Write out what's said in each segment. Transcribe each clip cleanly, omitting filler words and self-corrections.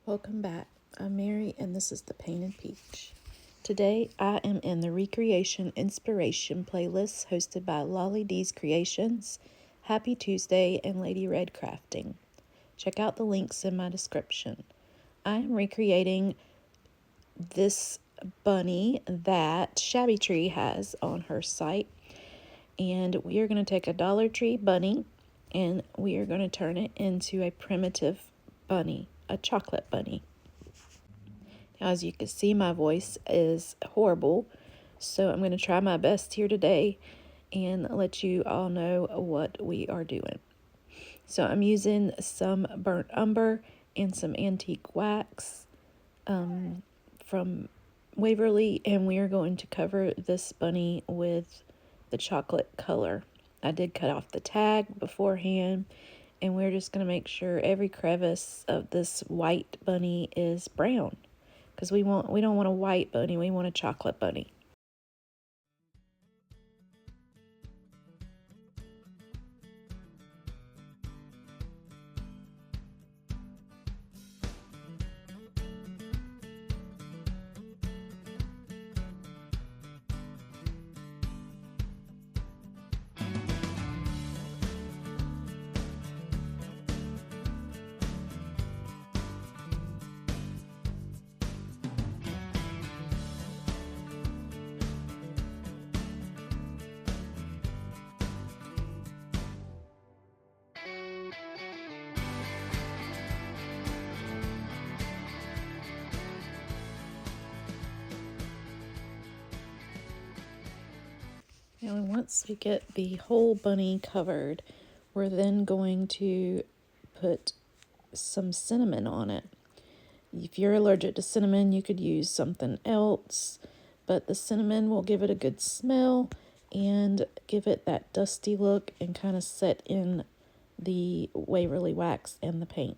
Welcome back. I'm Mary and this is the Painted Peach. Today I am in the Recreation Inspiration playlist hosted by Lolly D's Creations, Happy Tuesday, and Lady Red Crafting. Check out the links in my description. I am recreating this bunny that Shabby Tree has on her site, and we are going to take a Dollar Tree bunny and we are going to turn it into a primitive bunny, a chocolate bunny. Now, as you can see, my voice is horrible, so I'm going to try my best here today and let you all know what we are doing. So I'm using some burnt umber and some antique wax from Waverly, and we are going to cover this bunny with the chocolate color. I did cut off the tag beforehand, and we're just going to make sure every crevice of this white bunny is brown, because we don't want a white bunny, we want a chocolate bunny. Now, once we get the whole bunny covered, we're then going to put some cinnamon on it. If you're allergic to cinnamon, you could use something else, but the cinnamon will give it a good smell and give it that dusty look and kind of set in the Waverly wax and the paint.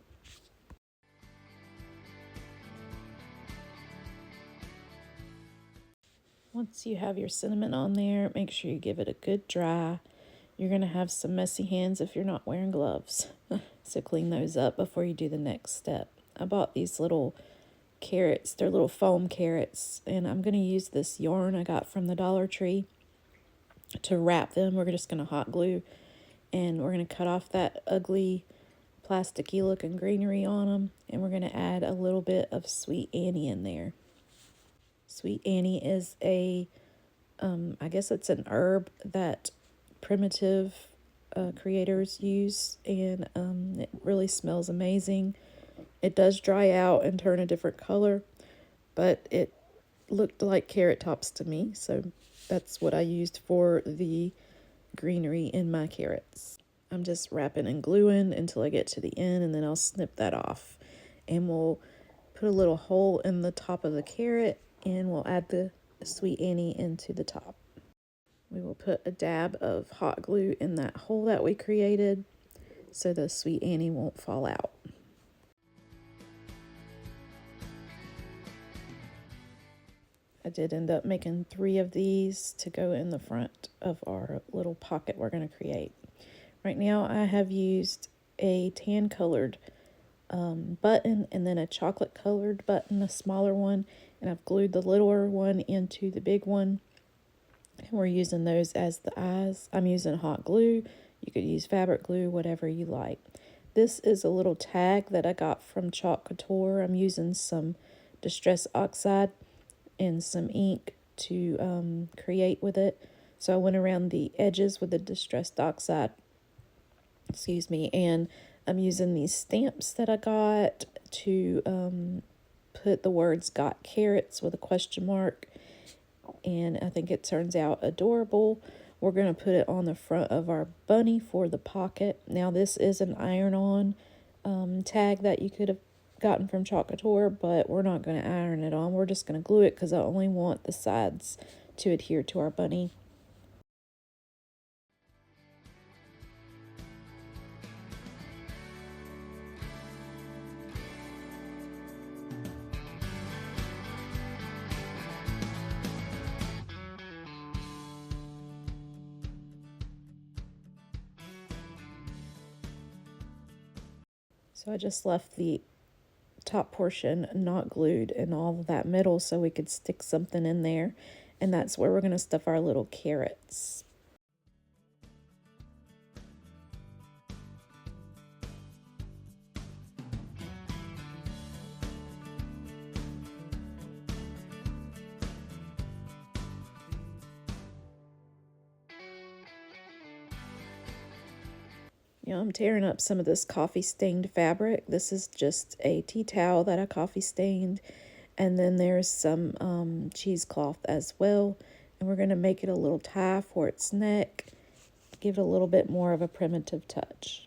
Once you have your cinnamon on there, make sure you give it a good dry. You're going to have some messy hands if you're not wearing gloves, so clean those up before you do the next step. I bought these little carrots, they're little foam carrots, and I'm going to use this yarn I got from the Dollar Tree to wrap them. We're just going to hot glue, and we're going to cut off that ugly plasticky looking greenery on them, and we're going to add a little bit of Sweet Annie in there. Sweet Annie is I guess it's an herb that primitive creators use, and it really smells amazing. It does dry out and turn a different color, but it looked like carrot tops to me, so that's what I used for the greenery in my carrots. I'm just wrapping and gluing until I get to the end, and then I'll snip that off, and we'll put a little hole in the top of the carrot, and we'll add the Sweet Annie into the top. We will put a dab of hot glue in that hole that we created so the Sweet Annie won't fall out. I did end up making 3 of these to go in the front of our little pocket we're going to create. Right now I have used a tan colored button and then a chocolate colored button, a smaller one, and I've glued the littler one into the big one, and we're using those as the eyes. I'm using hot glue. You could use fabric glue, whatever you like. This is a little tag that I got from Chalk Couture. I'm using some Distress Oxide and some ink to create with it. So I went around the edges with the Distressed Oxide, and I'm using these stamps that I got to put the words "Got Carrots" with a question mark, and I think it turns out adorable. We're going to put it on the front of our bunny for the pocket. Now, this is an iron-on tag that you could have gotten from Chalk Couture, but we're not going to iron it on. We're just going to glue it because I only want the sides to adhere to our bunny. So I just left the top portion not glued and all of that middle so we could stick something in there. And that's where we're going to stuff our little carrots. You know, I'm tearing up some of this coffee stained fabric. This is just a tea towel that I coffee stained. And then there's some cheesecloth as well. And we're going to make it a little tie for its neck. Give it a little bit more of a primitive touch.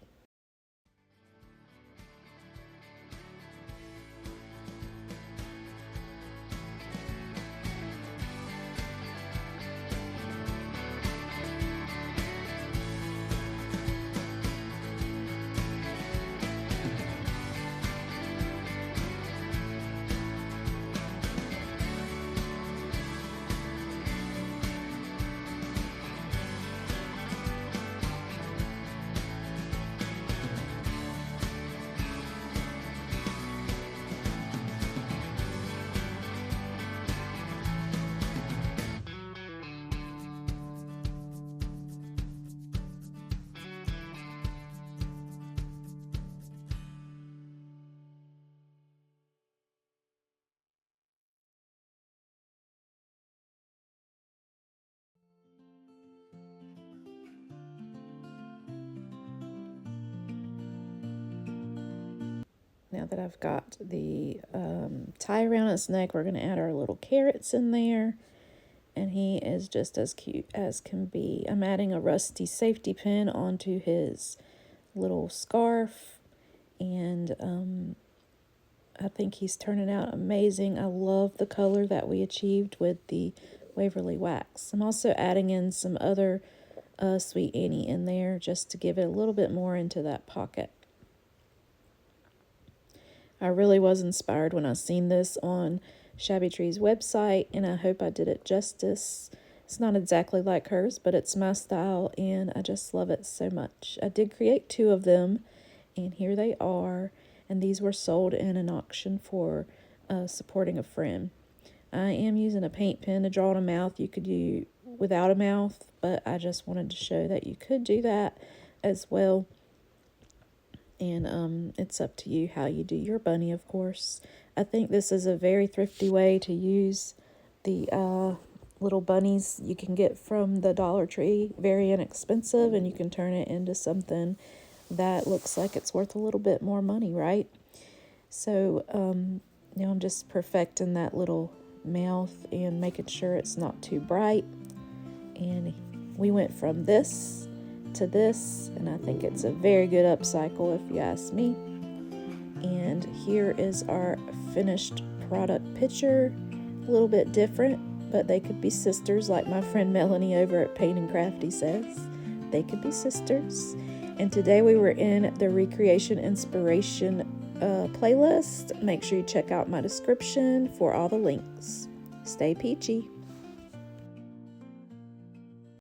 Now that I've got the tie around its neck, we're going to add our little carrots in there. And he is just as cute as can be. I'm adding a rusty safety pin onto his little scarf. And I think he's turning out amazing. I love the color that we achieved with the Waverly wax. I'm also adding in some other Sweet Annie in there just to give it a little bit more into that pocket. I really was inspired when I seen this on Shabby Tree's website, and I hope I did it justice. It's not exactly like hers, but it's my style, and I just love it so much. I did create 2 of them, and here they are, and these were sold in an auction for supporting a friend. I am using a paint pen to draw on a mouth. You could do without a mouth, but I just wanted to show that you could do that as well. And it's up to you how you do your bunny, of course. I think this is a very thrifty way to use the little bunnies you can get from the Dollar Tree. Very inexpensive, and you can turn it into something that looks like it's worth a little bit more money, right? So, now I'm just perfecting that little mouth and making sure it's not too bright. And we went from this to this, and I think it's a very good upcycle if you ask me. And here is our finished product picture. A little bit different, but they could be sisters, like my friend Melanie over at Paint and Crafty says. They could be sisters. And today we were in the Recreation Inspiration playlist. Make sure you check out my description for all the links. Stay peachy.